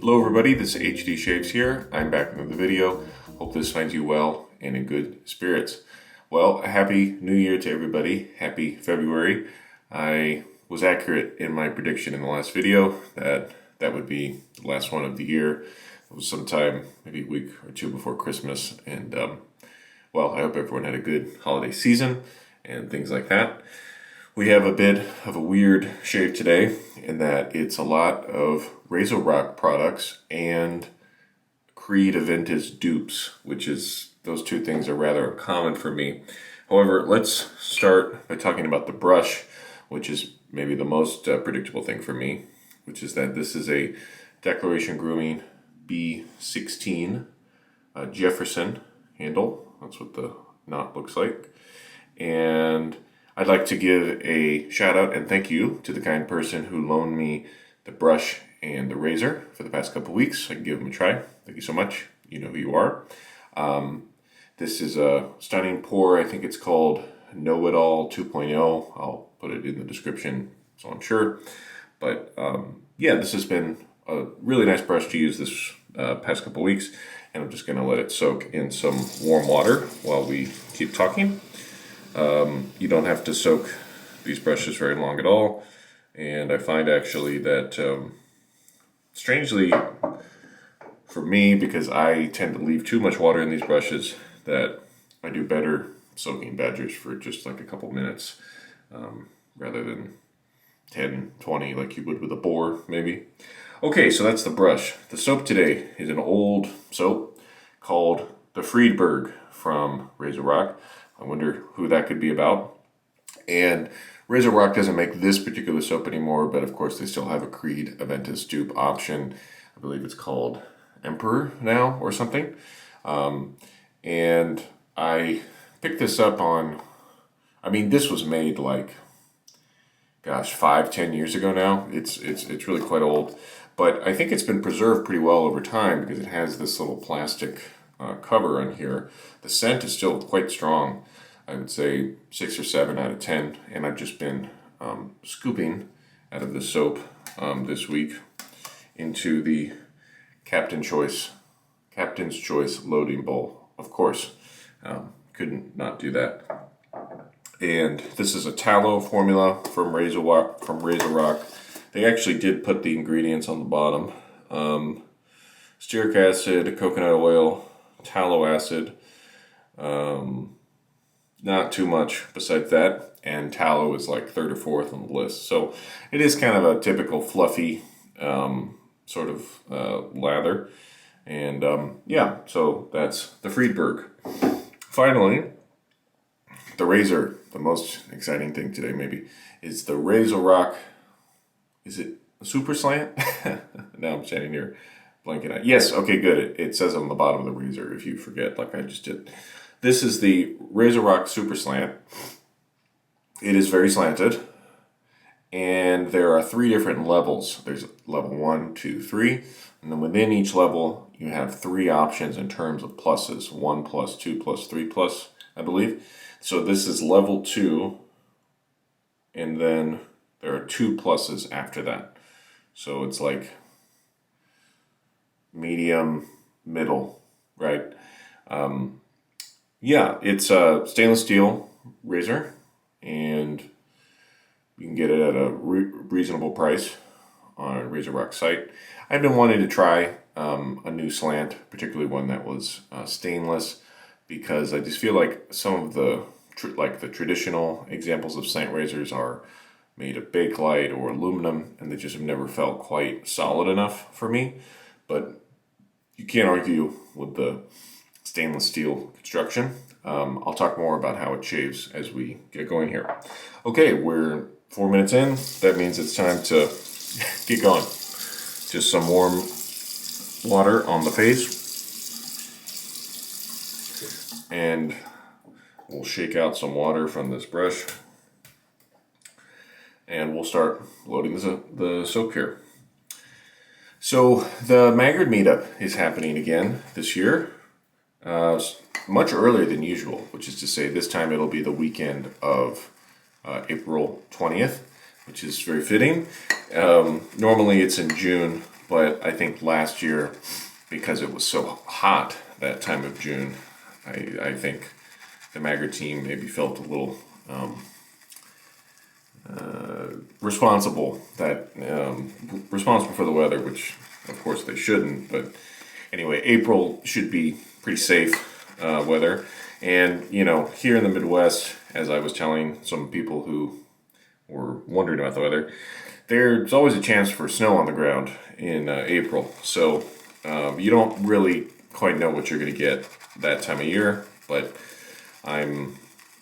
Hello everybody, this is HD Shaves here. I'm back with another video. Hope this finds you well and in good spirits. Well, a happy new year to everybody. Happy February. I was accurate in my prediction in the last video that would be the last one of the year. It was sometime, maybe a week or two before Christmas. And well, I hope everyone had a good holiday season and things like that. We have a bit of a weird shave today in that it's a lot of RazoRock products and Creed Aventus dupes, which is, those two things are rather common for me. However, let's start by talking about the brush, which is maybe the most predictable thing for me, which is that this is a Declaration Grooming B16 Jefferson handle. That's what the knot looks like. And I'd like to give a shout out and thank you to the kind person who loaned me the brush and the razor for the past couple weeks. I can give them a try. Thank you so much. You know who you are. This is a stunning pour. I think it's called Know It All 2.0. I'll put it in the description, so I'm sure. But yeah, this has been a really nice brush to use this past couple weeks. And I'm just going to let it soak in some warm water while we keep talking. You don't have to soak these brushes very long at all, and I find actually that strangely for me, because I tend to leave too much water in these brushes, that I do better soaking badgers for just like a couple minutes rather than 10, 20 like you would with a boar maybe. Okay, so that's the brush. The soap today is an old soap called The Freedberg from RazoRock. I wonder who that could be about. And RazoRock doesn't make this particular soap anymore, but of course they still have a Creed Aventus dupe option. I believe it's called Emperor now or something. And I picked this up on, I mean, this was made like, gosh, 5-10 years ago now. It's really quite old, but I think it's been preserved pretty well over time because it has this little plastic cover on here. The scent is still quite strong. I would say 6 or 7 out of 10, and I've just been scooping out of the soap this week into the Captain's Choice loading bowl. Of course, couldn't not do that. And this is a tallow formula from RazoRock. They actually did put the ingredients on the bottom. Stearic acid, coconut oil, tallow acid, not too much besides that, and tallow is like 3rd or 4th on the list. So it is kind of a typical fluffy sort of lather. And yeah, so that's the Freedberg. Finally, the razor, the most exciting thing today maybe, is the RazoRock, is it Superslant? Now I'm standing here blanking out. Yes, okay, good. It says on the bottom of the razor if you forget, like I just did. This is the RazoRock Superslant. It is very slanted, and there are 3 different levels. There's level 1, 2, 3, and then within each level you have 3 options in terms of pluses: 1 plus, 2 plus, 3 plus, I believe. So this is level 2, and then there are 2 pluses after that. So it's like medium, middle, right? Yeah, it's a stainless steel razor, and you can get it at a reasonable price on a RazoRock site. I've been wanting to try a new slant, particularly one that was stainless, because I just feel like some of the traditional examples of slant razors are made of bakelite or aluminum, and they just have never felt quite solid enough for me. But you can't argue with the stainless steel construction. I'll talk more about how it shaves as we get going here. Okay, we're 4 minutes in. That means it's time to get going. Just some warm water on the face, and we'll shake out some water from this brush, and we'll start loading the soap here. So the Magard meetup is happening again this year, much earlier than usual, which is to say this time it'll be the weekend of April 20th, which is very fitting. Normally it's in June, but I think last year, because it was so hot that time of June, I think the Magger team maybe felt a little responsible for the weather, which of course they shouldn't. But anyway, April should be pretty safe weather. And you know, here in the Midwest, as I was telling some people who were wondering about the weather, there's always a chance for snow on the ground in April. So you don't really quite know what you're going to get that time of year, but I'm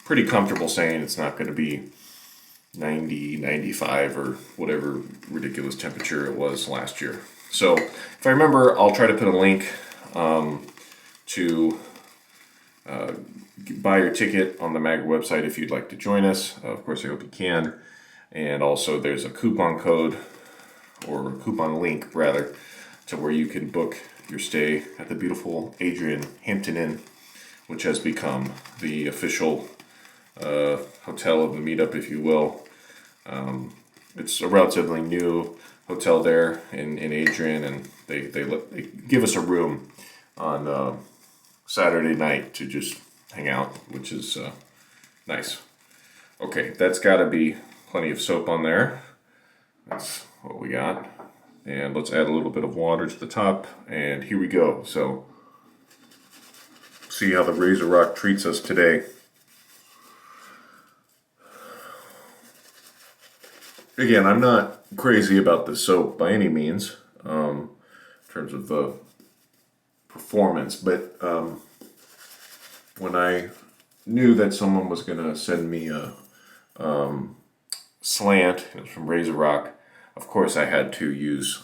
pretty comfortable saying it's not going to be 90, 95, or whatever ridiculous temperature it was last year. So if I remember, I'll try to put a link to buy your ticket on the Magger website if you'd like to join us. Of course, I hope you can. And also there's a coupon code, or coupon link rather, to where you can book your stay at the beautiful Adrian Hampton Inn, which has become the official hotel of the meetup, if you will. It's a relatively new hotel there in Adrian, and they give us a room on Saturday night to just hang out, which is nice. Okay, that's got to be plenty of soap on there. That's what we got. And let's add a little bit of water to the top, and here we go. So, see how the RazoRock treats us today. Again, I'm not crazy about the soap by any means, in terms of the performance, but when I knew that someone was going to send me a slant, it was from RazoRock, of course I had to use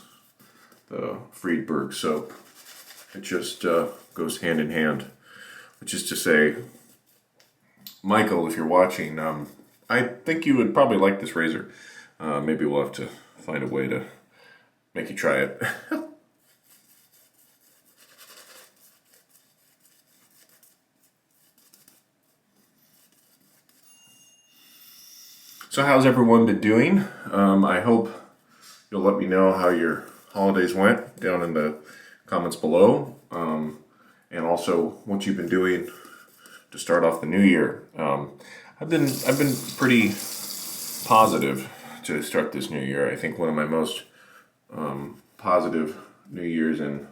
the Freedberg soap. It just goes hand in hand, which is to say, Michael, if you're watching, I think you would probably like this razor. Maybe we'll have to find a way to make you try it. So how's everyone been doing? I hope you'll let me know how your holidays went down in the comments below, and also what you've been doing to start off the new year. I've been pretty positive to start this new year. I think one of my most positive New Year's in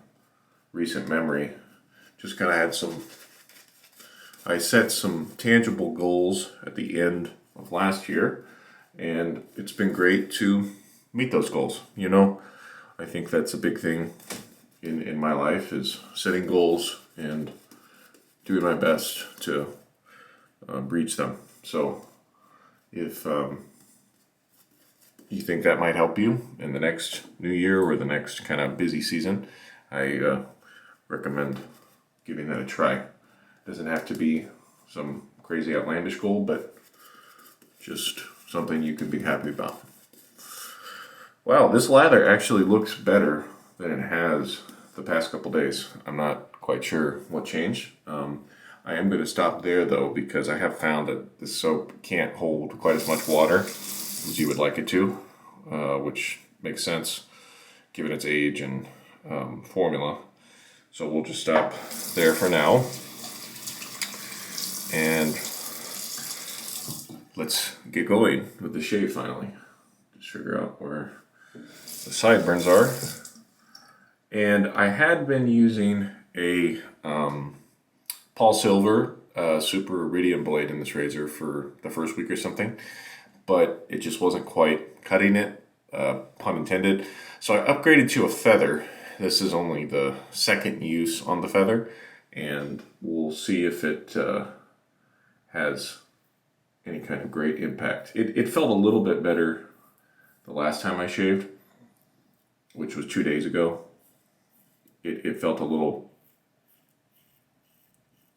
recent memory. Just kind of had I set some tangible goals at the end of last year, and it's been great to meet those goals. You know, I think that's a big thing in my life, is setting goals and doing my best to reach them. So if you think that might help you in the next new year or the next kind of busy season, I recommend giving that a try. It doesn't have to be some crazy outlandish goal, but just something you can be happy about. Wow, this lather actually looks better than it has the past couple days. I'm not quite sure what changed. I am going to stop there though, because I have found that the soap can't hold quite as much water as you would like it to, which makes sense given its age and formula. So we'll just stop there for now, and let's get going with the shave finally. Just figure out where the sideburns are. And I had been using a Paul Silver Super Iridium blade in this razor for the first week or something, but it just wasn't quite cutting it, pun intended. So I upgraded to a feather. This is only the second use on the feather, and we'll see if it has any kind of great impact. It felt a little bit better the last time I shaved, which was 2 days ago. It felt a little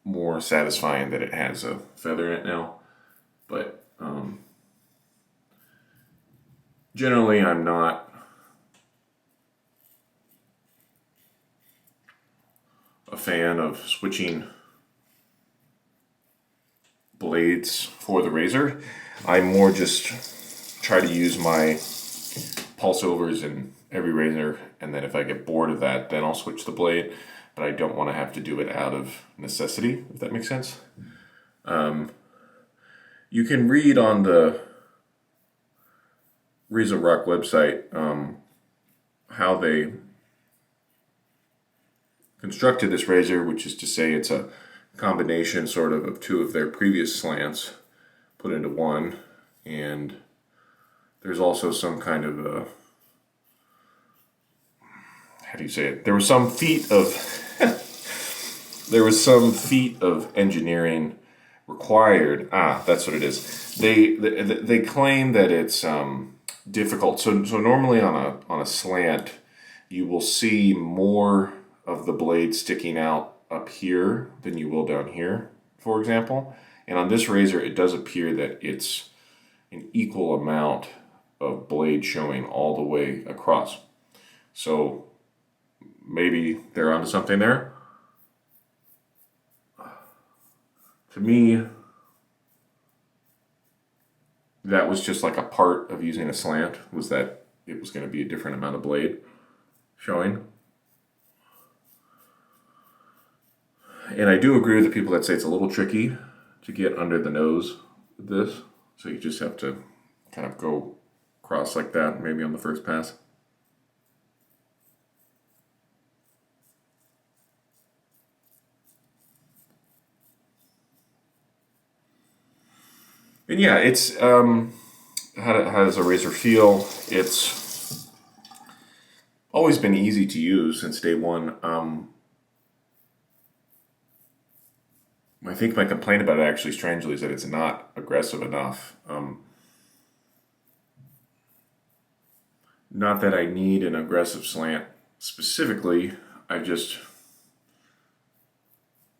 more satisfying that it has a feather in it now, but generally I'm not a fan of switching blades for the razor. I more just try to use my pulse overs in every razor, and then if I get bored of that, then I'll switch the blade, but I don't want to have to do it out of necessity, if that makes sense. You can read on the RazoRock website how they constructed this razor, which is to say it's a combination sort of two of their previous slants put into one, and there's also some kind of a, how do you say it? There was some feat of engineering required. That's what it is. They claim that it's difficult. So normally on a slant, you will see more of the blade sticking out up here than you will down here, for example. And on this razor, it does appear that it's an equal amount of blade showing all the way across. So maybe they're onto something there. To me, that was just like a part of using a slant, was that it was going to be a different amount of blade showing. And I do agree with the people that say it's a little tricky to get under the nose with this. So you just have to kind of go across like that, maybe on the first pass. And yeah, it's how does a razor feel? It's always been easy to use since day one. I think my complaint about it actually, strangely, is that it's not aggressive enough. Not that I need an aggressive slant specifically, I've just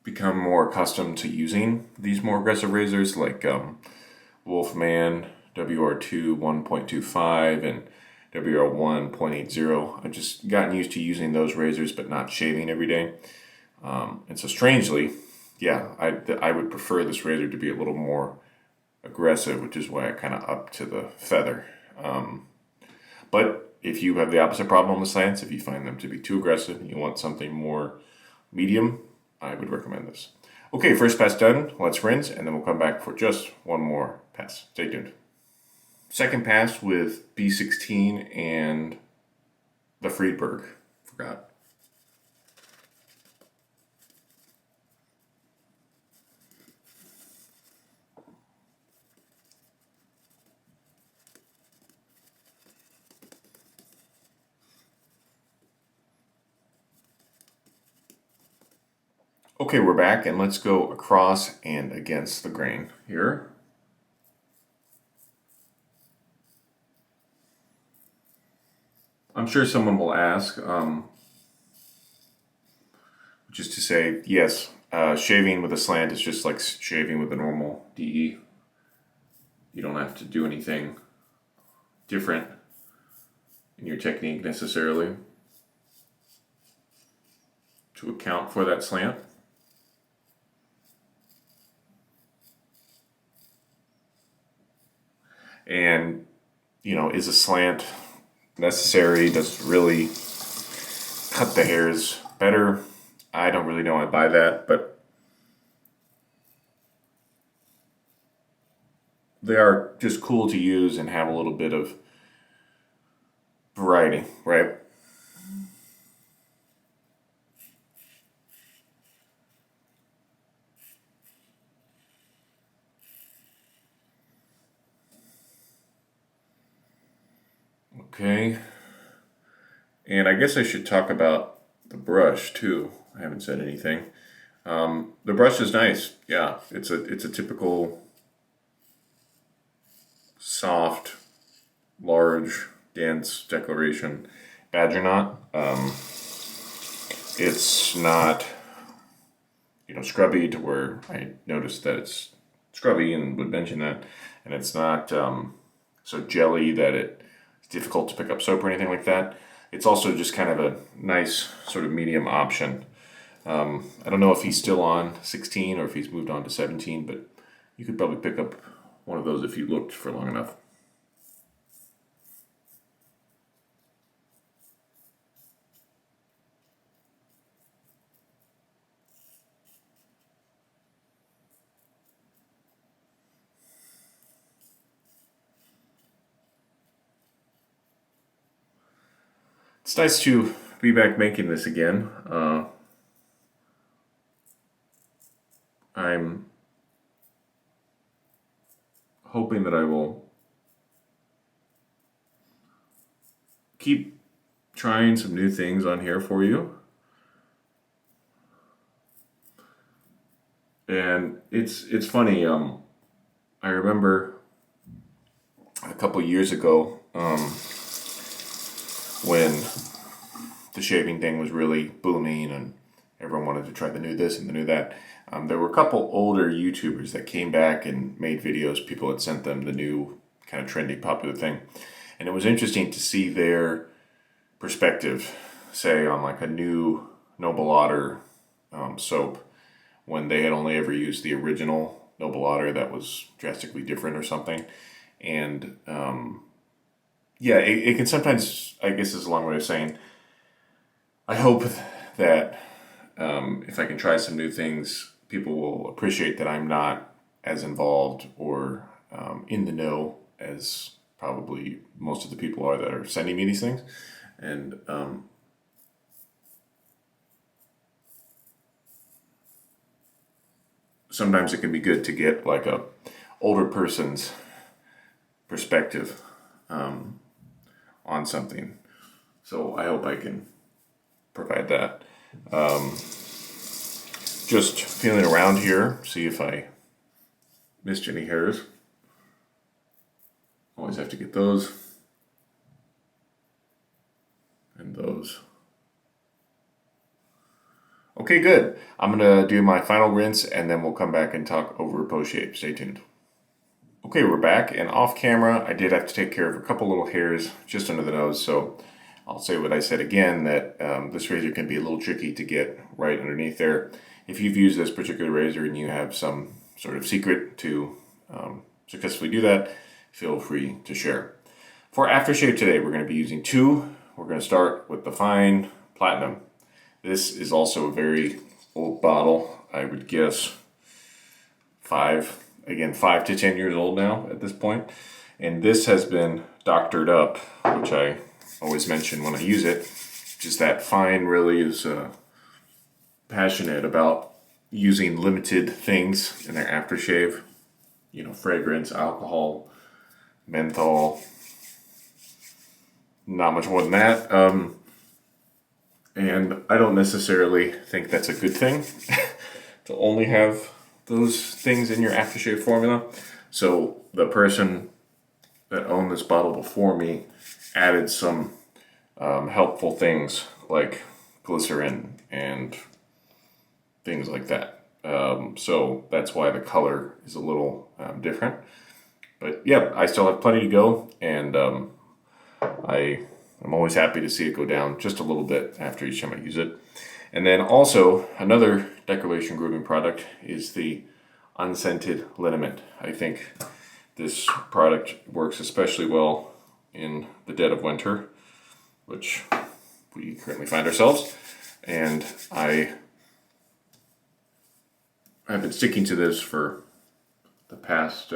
become more accustomed to using these more aggressive razors like Wolfman WR2 1.25 and WR1 0.80. I've just gotten used to using those razors but not shaving every day. And so strangely, yeah, I would prefer this razor to be a little more aggressive, which is why I kind of up to the feather. But if you have the opposite problem with slants, if you find them to be too aggressive and you want something more medium, I would recommend this. Okay, first pass done. Let's rinse, and then we'll come back for just one more pass. Stay tuned. Second pass with B16 and the Freedberg. Forgot. Okay, we're back, and let's go across and against the grain here. I'm sure someone will ask, which is to say, yes, shaving with a slant is just like shaving with a normal DE. You don't have to do anything different in your technique necessarily to account for that slant. And, you know, is a slant necessary? Does it really cut the hairs better? I don't really know I buy that, but they are just cool to use and have a little bit of variety, right? Okay, and I guess I should talk about the brush too. I haven't said anything. The brush is nice. Yeah, it's a typical soft, large, dense declaration badger knot. It's not, you know, scrubby to where I noticed that it's scrubby and would mention that, and it's not so jelly that it's difficult to pick up soap or anything like that. It's also just kind of a nice sort of medium option. I don't know if he's still on 16 or if he's moved on to 17, but you could probably pick up one of those if you looked for long enough. It's nice to be back making this again. I'm hoping that I will keep trying some new things on here for you. And it's funny, I remember a couple years ago, when the shaving thing was really booming and everyone wanted to try the new this and the new that. There were a couple older YouTubers that came back and made videos. People had sent them the new kind of trendy, popular thing. And it was interesting to see their perspective, say, on like a new Noble Otter soap, when they had only ever used the original Noble Otter that was drastically different or something. And yeah, it can sometimes, I guess is a long way of saying, I hope that if I can try some new things, people will appreciate that I'm not as involved or in the know as probably most of the people are that are sending me these things. And sometimes it can be good to get like a older person's perspective on something. So I hope I can provide that. Just feeling around here, see if I missed any hairs. Always have to get those and those. Okay, good. I'm gonna do my final rinse and then we'll come back and talk over post-shave. Stay tuned. Okay, we're back, and off camera I did have to take care of a couple little hairs just under the nose, so I'll say what I said again, that this razor can be a little tricky to get right underneath there. If you've used this particular razor and you have some sort of secret to successfully do that, feel free to share. For aftershave today, we're going to be using two. We're going to start with the Fine Platinum. This is also a very old bottle. I would guess 5 to 10 years old now at this point. And this has been doctored up, which I always mention when I use it. Just that Fine really is passionate about using limited things in their aftershave. You know, fragrance, alcohol, menthol. Not much more than that. And I don't necessarily think that's a good thing to only have those things in your aftershave formula. So the person that owned this bottle before me added some helpful things like glycerin and things like that. So that's why the color is a little different. But yeah, I still have plenty to go, and I'm always happy to see it go down just a little bit after each time I use it. And then also another declaration grooming product is the Unscented Liniment. I think this product works especially well in the dead of winter, which we currently find ourselves. And I have been sticking to this for the past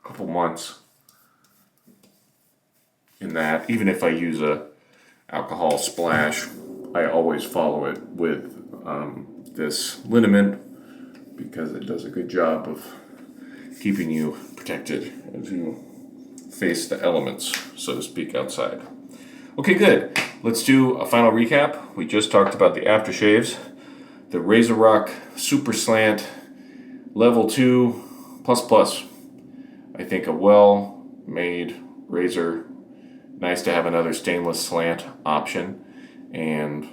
couple months, in that even if I use a alcohol splash, I always follow it with this liniment, because it does a good job of keeping you protected as you face the elements, so to speak, outside. Okay, good. Let's do a final recap. We just talked about the aftershaves, the RazoRock Superslant Level 2 Plus. I think a well-made razor. Nice to have another stainless slant option, and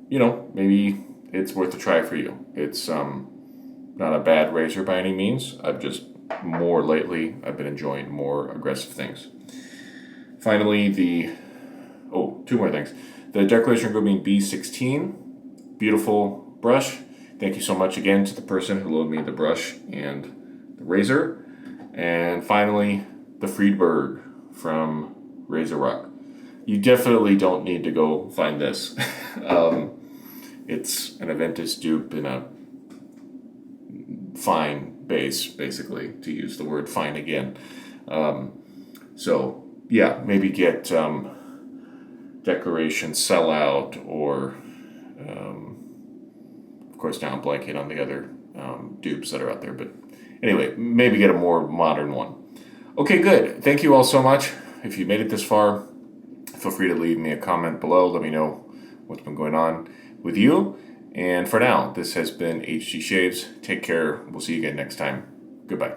you know, maybe it's worth a try for you. It's not a bad razor by any means. I've been enjoying more aggressive things. Finally, two more things. The Declaration Grooming B16, beautiful brush. Thank you so much again to the person who loaned me the brush and the razor. And finally, the Freedberg from RazoRock. You definitely don't need to go find this. It's an Aventus dupe in a fine base, basically, to use the word fine again. So yeah, maybe get Declaration Sellout, or of course now I'm blanking on the other dupes that are out there. But anyway, maybe get a more modern one. Okay, good. Thank you all so much. If you made it this far, feel free to leave me a comment below. Let me know what's been going on with you. And for now, this has been HG Shaves. Take care. We'll see you again next time. Goodbye.